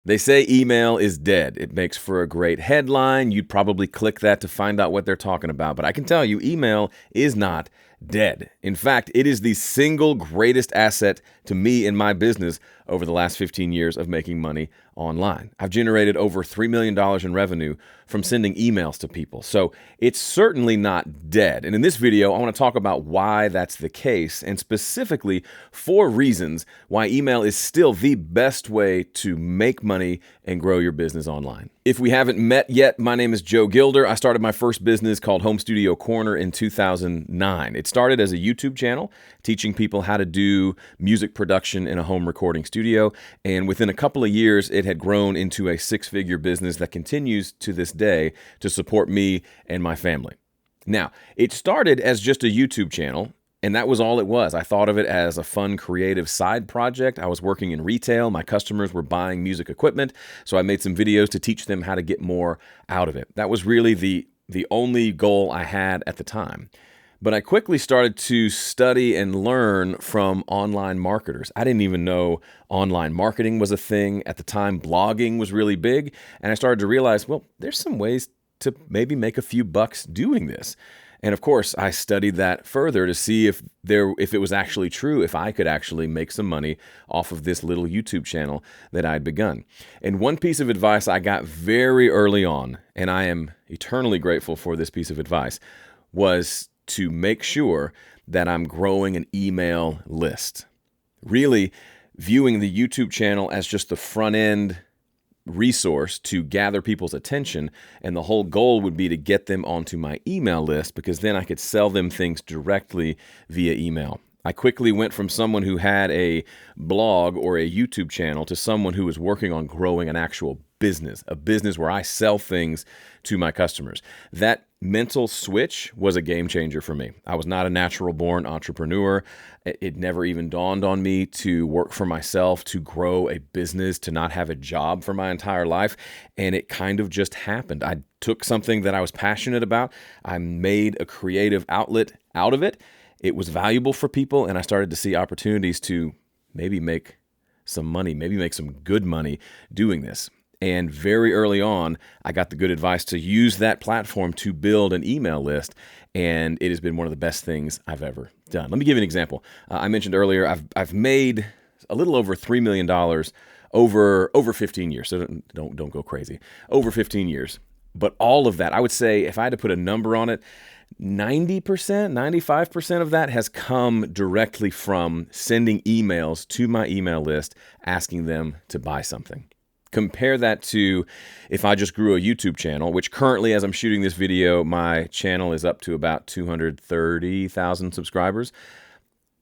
They say email is dead. It makes for a great headline. You'd probably click that to find out what they're talking about. But I can tell you, email is not dead. In fact, it is the single greatest asset to me in my business over the last 15 years of making money online. I've generated over $3 million in revenue from sending emails to people. So it's certainly not dead. And in this video, I want to talk about why that's the case, and specifically 4 reasons why email is still the best way to make money and grow your business online. If we haven't met yet, my name is Joe Gilder. I started my first business called Home Studio Corner in 2009. It started as a YouTube channel teaching people how to do music production in a home recording studio. And within a couple of years, it had grown into a 6-figure business that continues to this day to support me and my family. Now, it started as just a YouTube channel, and that was all it was. I thought of it as a fun, creative side project. I was working in retail. My customers were buying music equipment, so I made some videos to teach them how to get more out of it. That was really the only goal I had at the time. But I quickly started to study and learn from online marketers. I didn't even know online marketing was a thing. At the time, blogging was really big. And I started to realize, well, there's some ways to maybe make a few bucks doing this. And of course, I studied that further to see if it was actually true, if I could actually make some money off of this little YouTube channel that I'd begun. And one piece of advice I got very early on, and I am eternally grateful for this piece of advice, was to make sure that I'm growing an email list. Really viewing the YouTube channel as just the front end resource to gather people's attention, and the whole goal would be to get them onto my email list, because then I could sell them things directly via email. I quickly went from someone who had a blog or a YouTube channel to someone who was working on growing an actual business, a business where I sell things to my customers. That mental switch was a game changer for me. I was not a natural born entrepreneur. It never even dawned on me to work for myself, to grow a business, to not have a job for my entire life. And it kind of just happened. I took something that I was passionate about. I made a creative outlet out of it. It was valuable for people, and I started to see opportunities to maybe make some money, maybe make some good money doing this. And very early on, I got the good advice to use that platform to build an email list, and it has been one of the best things I've ever done. Let me give you an example. I mentioned earlier, I've made a little over $3 million over 15 years, so don't go crazy. Over 15 years. But all of that, I would say, if I had to put a number on it, 90%, 95% of that has come directly from sending emails to my email list, asking them to buy something. Compare that to if I just grew a YouTube channel, which currently, as I'm shooting this video, my channel is up to about 230,000 subscribers.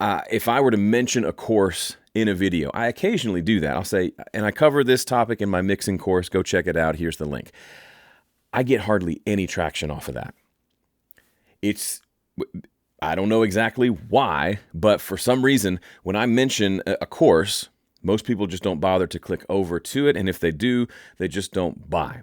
If I were to mention a course in a video, I occasionally do that. I'll say, and I cover this topic in my mixing course, go check it out. Here's the link. I get hardly any traction off of that. I don't know exactly why, but for some reason, when I mention a course, most people just don't bother to click over to it. And if they do, they just don't buy.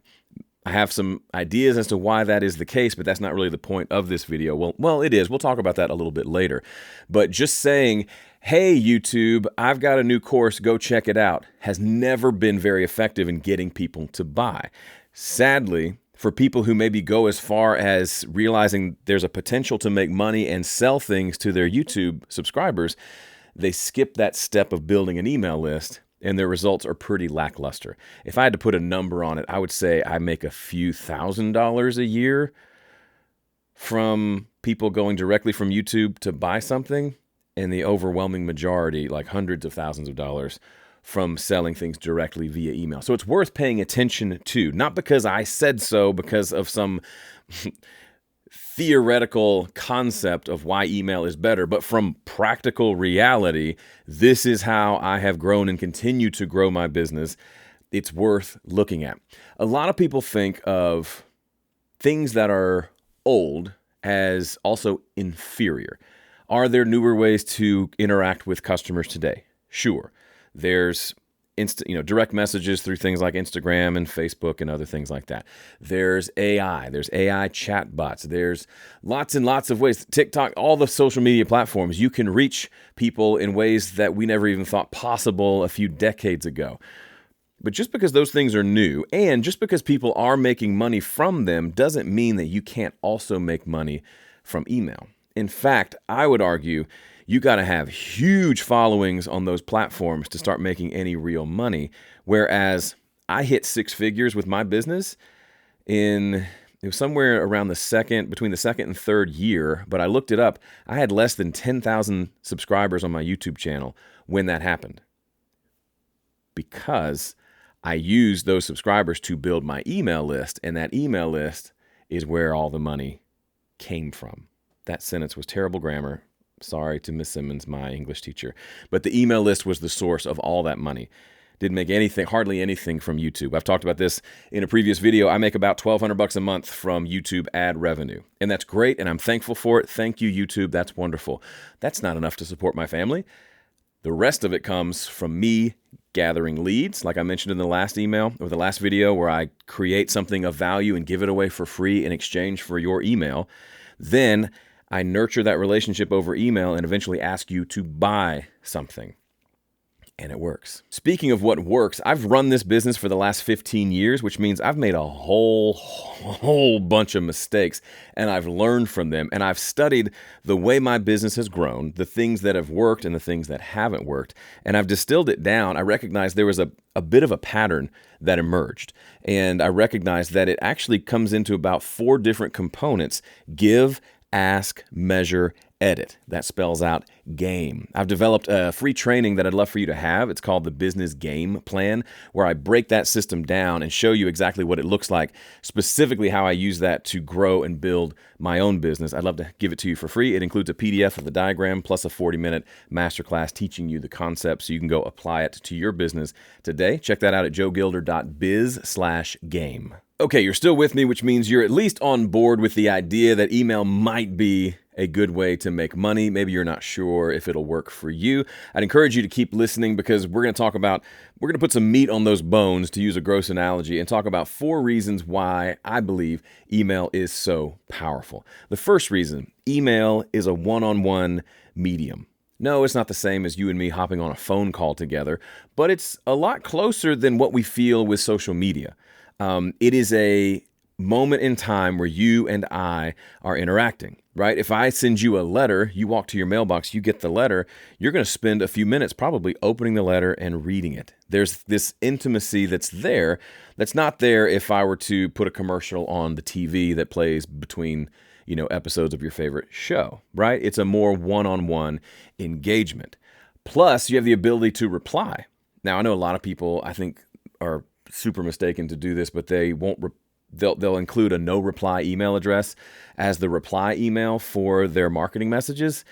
I have some ideas as to why that is the case, but that's not really the point of this video. Well, it is. We'll talk about that a little bit later. But just saying, hey, YouTube, I've got a new course, go check it out, has never been very effective in getting people to buy. Sadly, for people who maybe go as far as realizing there's a potential to make money and sell things to their YouTube subscribers, they skip that step of building an email list, and their results are pretty lackluster. If I had to put a number on it, I would say I make a few $1,000s a year from people going directly from YouTube to buy something, and the overwhelming majority, like hundreds of thousands of dollars, from selling things directly via email. So it's worth paying attention to, not because I said so, because of some theoretical concept of why email is better, but from practical reality, this is how I have grown and continue to grow my business. It's worth looking at. A lot of people think of things that are old as also inferior. Are there newer ways to interact with customers today? Sure. There's direct messages through things like Instagram and Facebook and other things like that. There's AI. There's AI chatbots. There's lots and lots of ways. TikTok, all the social media platforms, you can reach people in ways that we never even thought possible a few decades ago. But just because those things are new and just because people are making money from them doesn't mean that you can't also make money from email. In fact, I would argue you got to have huge followings on those platforms to start making any real money. Whereas I hit six figures with my business it was somewhere around between the second and third year, but I looked it up. I had less than 10,000 subscribers on my YouTube channel when that happened, because I used those subscribers to build my email list, and that email list is where all the money came from. That sentence was terrible grammar. Sorry to Miss Simmons, my English teacher. But the email list was the source of all that money. Didn't make hardly anything from YouTube. I've talked about this in a previous video. I make about $1,200 a month from YouTube ad revenue. And that's great, and I'm thankful for it. Thank you, YouTube. That's wonderful. That's not enough to support my family. The rest of it comes from me gathering leads, like I mentioned in the last email or the last video, where I create something of value and give it away for free in exchange for your email. Then I nurture that relationship over email and eventually ask you to buy something. And it works. Speaking of what works, I've run this business for the last 15 years, which means I've made a whole bunch of mistakes, and I've learned from them, and I've studied the way my business has grown, the things that have worked and the things that haven't worked, and I've distilled it down. I recognized there was a bit of a pattern that emerged, and I recognized that it actually comes into about 4 different components: give, ask, measure, edit. That spells out game. I've developed a free training that I'd love for you to have. It's called the Business Game Plan, where I break that system down and show you exactly what it looks like, specifically how I use that to grow and build my own business. I'd love to give it to you for free. It includes a PDF of the diagram plus a 40-minute masterclass teaching you the concepts so you can go apply it to your business today. Check that out at joegilder.biz/game. Okay, you're still with me, which means you're at least on board with the idea that email might be a good way to make money. Maybe you're not sure if it'll work for you. I'd encourage you to keep listening, because we're going to put some meat on those bones, to use a gross analogy, and talk about 4 reasons why I believe email is so powerful. The first reason: email is a one-on-one medium. No, it's not the same as you and me hopping on a phone call together, but it's a lot closer than what we feel with social media. It is a moment in time where you and I are interacting, right? If I send you a letter, you walk to your mailbox, you get the letter, you're going to spend a few minutes probably opening the letter and reading it. There's this intimacy that's there that's not there if I were to put a commercial on the TV that plays between, episodes of your favorite show, right? It's a more one-on-one engagement. Plus, you have the ability to reply. Now, I know a lot of people, I think, are super mistaken to do this, but they won't. They'll include a no reply email address as the reply email for their marketing messages.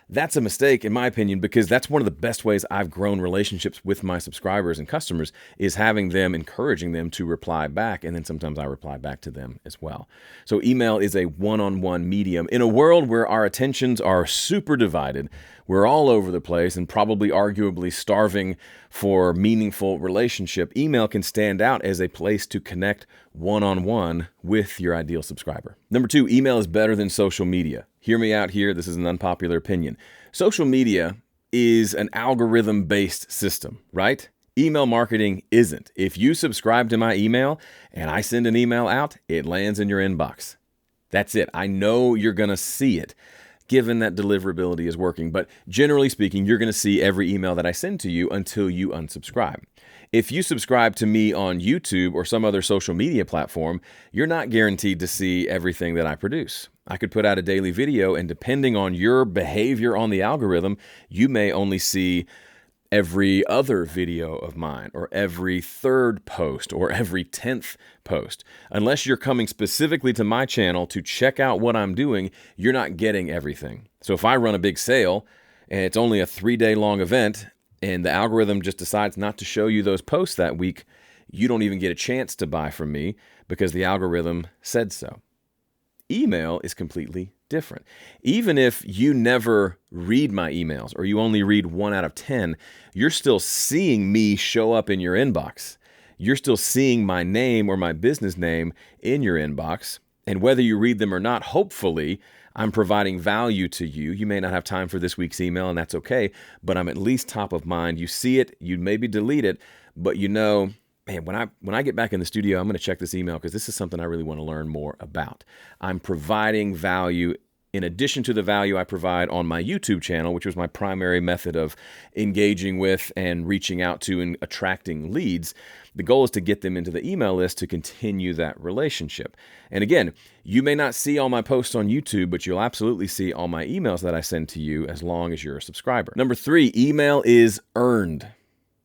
That's a mistake, in my opinion, because that's one of the best ways I've grown relationships with my subscribers and customers, is encouraging them to reply back, and then sometimes I reply back to them as well. So email is a one-on-one medium. In a world where our attentions are super divided, we're all over the place and probably arguably starving for meaningful relationship, email can stand out as a place to connect one-on-one with your ideal subscriber. Number 2, email is better than social media. Hear me out here. This is an unpopular opinion. Social media is an algorithm-based system, right? Email marketing isn't. If you subscribe to my email and I send an email out, it lands in your inbox. That's it. I know you're going to see it, given that deliverability is working. But generally speaking, you're going to see every email that I send to you until you unsubscribe. If you subscribe to me on YouTube or some other social media platform, you're not guaranteed to see everything that I produce. I could put out a daily video, and depending on your behavior on the algorithm, you may only see every other video of mine, or every 3rd post, or every 10th post. Unless you're coming specifically to my channel to check out what I'm doing, you're not getting everything. So if I run a big sale and it's only a 3-day long event, and the algorithm just decides not to show you those posts that week, you don't even get a chance to buy from me because the algorithm said so. Email is completely different. Even if you never read my emails, or you only read 1 out of 10, you're still seeing me show up in your inbox. You're still seeing my name or my business name in your inbox. And whether you read them or not, hopefully, I'm providing value to you. You may not have time for this week's email, and that's okay, but I'm at least top of mind. You see it, you maybe delete it, but you know man, when I get back in the studio, I'm going to check this email because this is something I really want to learn more about. I'm providing value in addition to the value I provide on my YouTube channel, which was my primary method of engaging with and reaching out to and attracting leads. The goal is to get them into the email list to continue that relationship. And again, you may not see all my posts on YouTube, but you'll absolutely see all my emails that I send to you as long as you're a subscriber. Number 3, email is earned.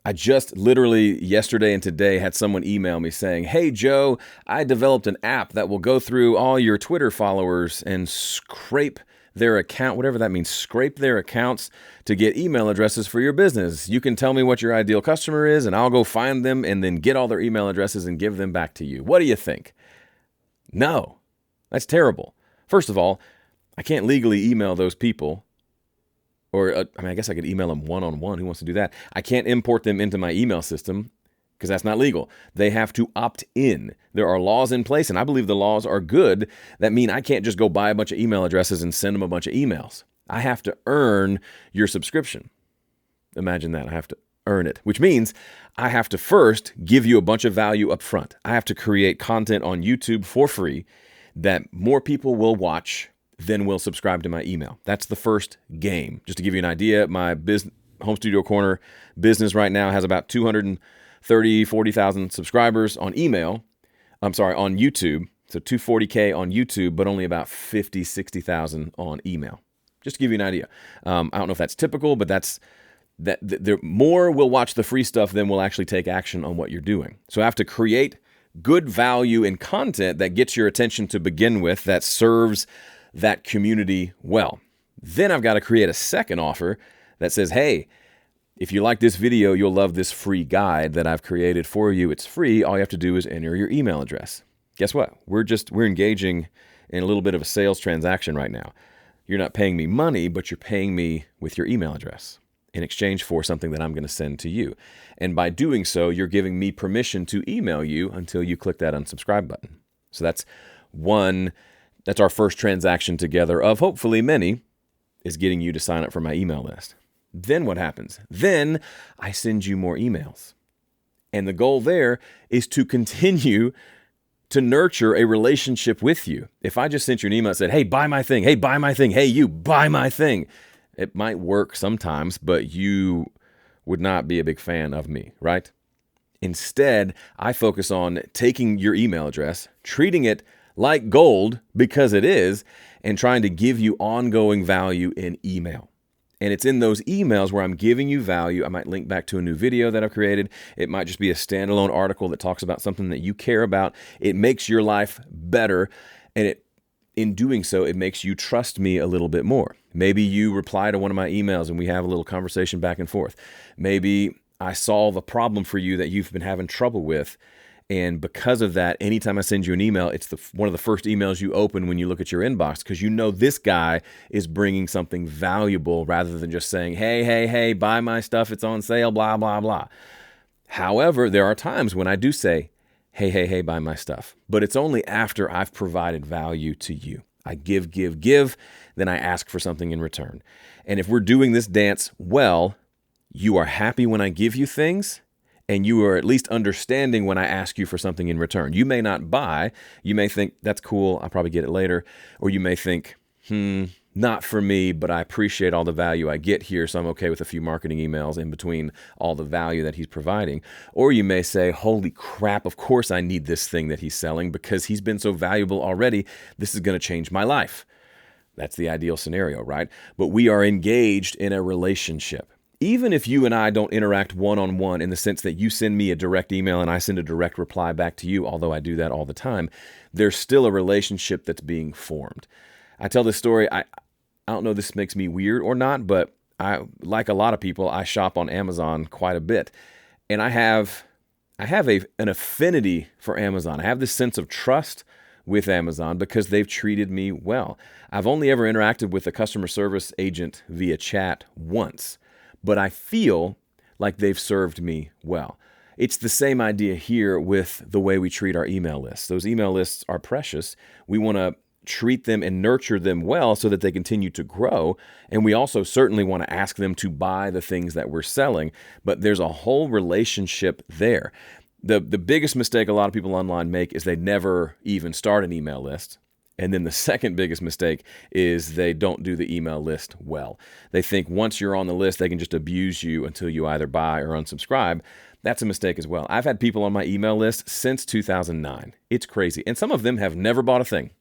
I just literally yesterday and today had someone email me saying, "Hey, Joe, I developed an app that will go through all your Twitter followers and scrape their account," whatever that means, scrape their accounts to get email addresses for your business. You can tell me what your ideal customer is, and I'll go find them and then get all their email addresses and give them back to you. What do you think? No, that's terrible. First of all, I can't legally email those people. Or, I guess I could email them one-on-one. Who wants to do that? I can't import them into my email system because that's not legal. They have to opt in. There are laws in place, and I believe the laws are good that mean I can't just go buy a bunch of email addresses and send them a bunch of emails. I have to earn your subscription. Imagine that. I have to earn it, which means I have to first give you a bunch of value up front. I have to create content on YouTube for free that more people will watch then will subscribe to my email. That's the first game. Just to give you an idea, my Home Studio Corner business right now has about 40,000 subscribers on email. On YouTube. So 240K on YouTube, but only about 60,000 on email. Just to give you an idea. I don't know if that's typical, but more will watch the free stuff than will actually take action on what you're doing. So I have to create good value and content that gets your attention to begin with, that serves that community well. Then I've got to create a second offer that says, "Hey, if you like this video, you'll love this free guide that I've created for you. It's free. All you have to do is enter your email address." Guess what? We're engaging in a little bit of a sales transaction right now. You're not paying me money, but you're paying me with your email address in exchange for something that I'm going to send to you. And by doing so, you're giving me permission to email you until you click that unsubscribe button. So that's our first transaction together of hopefully many, is getting you to sign up for my email list. Then what happens? Then I send you more emails. And the goal there is to continue to nurture a relationship with you. If I just sent you an email that said, "Hey, buy my thing. Hey, buy my thing. Hey, you, buy my thing," it might work sometimes, but you would not be a big fan of me, right? Instead, I focus on taking your email address, treating it like gold, because it is, and trying to give you ongoing value in email. And it's in those emails where I'm giving you value. I might link back to a new video that I've created. It might just be a standalone article that talks about something that you care about. It makes your life better, and in doing so, it makes you trust me a little bit more. Maybe you reply to one of my emails and we have a little conversation back and forth. Maybe I solve a problem for you that you've been having trouble with. And because of that, anytime I send you an email, it's one of the first emails you open when you look at your inbox, because you know this guy is bringing something valuable rather than just saying, hey, buy my stuff, it's on sale, blah, blah, blah. However, there are times when I do say, hey, buy my stuff. But it's only after I've provided value to you. I give, then I ask for something in return. And if we're doing this dance well, you are happy when I give you things, and you are at least understanding when I ask you for something in return. You may not buy. You may think, "That's cool, I'll probably get it later." Or you may think, not for me, but I appreciate all the value I get here, so I'm okay with a few marketing emails in between all the value that he's providing. Or you may say, "Holy crap, of course I need this thing that he's selling because he's been so valuable already. This is going to change my life." That's the ideal scenario, right? But we are engaged in a relationship. Even if you and I don't interact one-on-one in the sense that you send me a direct email and I send a direct reply back to you, although I do that all the time, there's still a relationship that's being formed. I tell this story, I don't know if this makes me weird or not, but like a lot of people, I shop on Amazon quite a bit. And I have an affinity for Amazon. I have this sense of trust with Amazon because they've treated me well. I've only ever interacted with a customer service agent via chat once, but I feel like they've served me well. It's the same idea here with the way we treat our email lists. Those email lists are precious. We want to treat them and nurture them well so that they continue to grow. And we also certainly want to ask them to buy the things that we're selling, but there's a whole relationship there. The biggest mistake a lot of people online make is they never even start an email list. And then the second biggest mistake is they don't do the email list well. They think once you're on the list, they can just abuse you until you either buy or unsubscribe. That's a mistake as well. I've had people on my email list since 2009. It's crazy. And some of them have never bought a thing.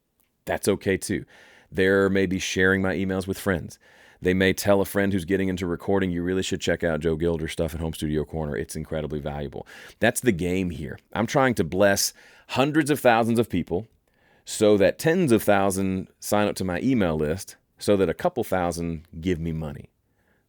That's okay too. They're maybe sharing my emails with friends. They may tell a friend who's getting into recording, you really should check out Joe Gilder stuff at Home Studio Corner. It's incredibly valuable. That's the game here. I'm trying to bless hundreds of thousands of people so that tens of thousands sign up to my email list so that a couple thousand give me money.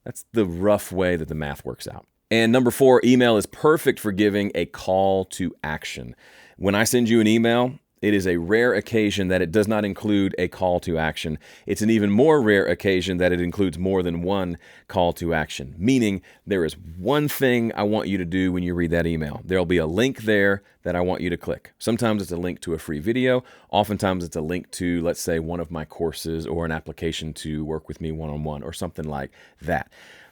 That's the rough way that the math works out. And number 4, email is perfect for giving a call to action. When I send you an email, it is a rare occasion that it does not include a call to action. It's an even more rare occasion that it includes more than one call to action, meaning there is one thing I want you to do when you read that email. There'll be a link there that I want you to click. Sometimes it's a link to a free video. Oftentimes it's a link to, let's say, one of my courses or an application to work with me one-on-one or something like that.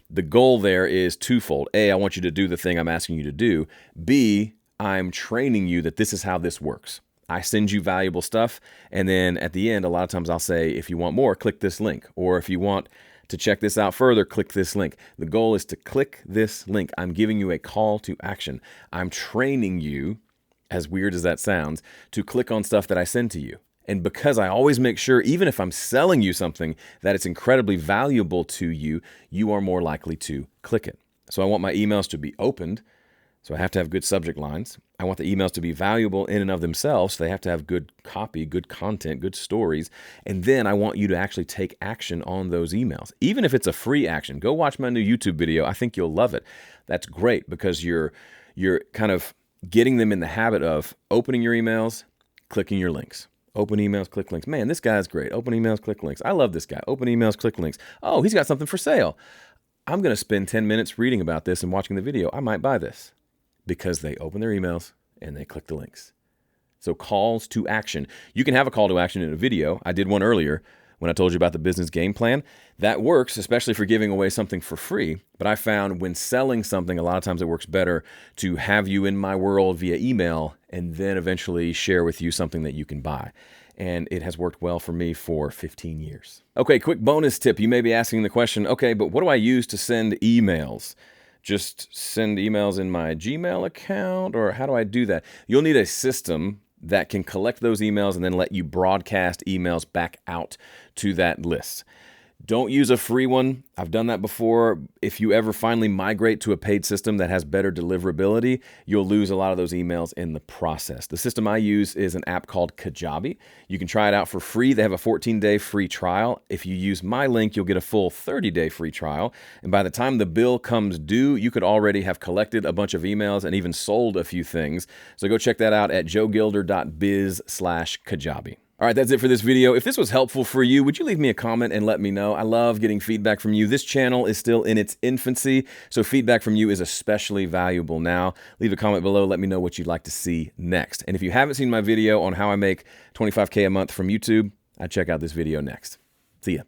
The goal there is twofold. A, I want you to do the thing I'm asking you to do. B, I'm training you that this is how this works. I send you valuable stuff, and then at the end, a lot of times I'll say, if you want more, click this link. Or if you want to check this out further, click this link. The goal is to click this link. I'm giving you a call to action. I'm training you, as weird as that sounds, to click on stuff that I send to you. And because I always make sure, even if I'm selling you something, that it's incredibly valuable to you, you are more likely to click it. So I want my emails to be opened. So I have to have good subject lines. I want the emails to be valuable in and of themselves. So they have to have good copy, good content, good stories. And then I want you to actually take action on those emails. Even if it's a free action, go watch my new YouTube video. I think you'll love it. That's great because you're kind of getting them in the habit of opening your emails, clicking your links. Open emails, click links. Man, this guy's great. Open emails, click links. I love this guy. Open emails, click links. Oh, he's got something for sale. I'm going to spend 10 minutes reading about this and watching the video. I might buy this. Because they open their emails and they click the links. So calls to action. You can have a call to action in a video. I did one earlier when I told you about the business game plan. That works, especially for giving away something for free. But I found when selling something, a lot of times it works better to have you in my world via email and then eventually share with you something that you can buy. And it has worked well for me for 15 years. Okay, quick bonus tip. You may be asking the question, okay, but what do I use to send emails? Just send emails in my Gmail account, or how do I do that? You'll need a system that can collect those emails and then let you broadcast emails back out to that list. Don't use a free one. I've done that before. If you ever finally migrate to a paid system that has better deliverability, you'll lose a lot of those emails in the process. The system I use is an app called Kajabi. You can try it out for free. They have a 14-day free trial. If you use my link, you'll get a full 30-day free trial. And by the time the bill comes due, you could already have collected a bunch of emails and even sold a few things. So go check that out at joegilder.biz/Kajabi. All right, that's it for this video. If this was helpful for you, would you leave me a comment and let me know? I love getting feedback from you. This channel is still in its infancy, so feedback from you is especially valuable now. Leave a comment below. Let me know what you'd like to see next. And if you haven't seen my video on how I make $25K a month from YouTube, I'd check out this video next. See ya.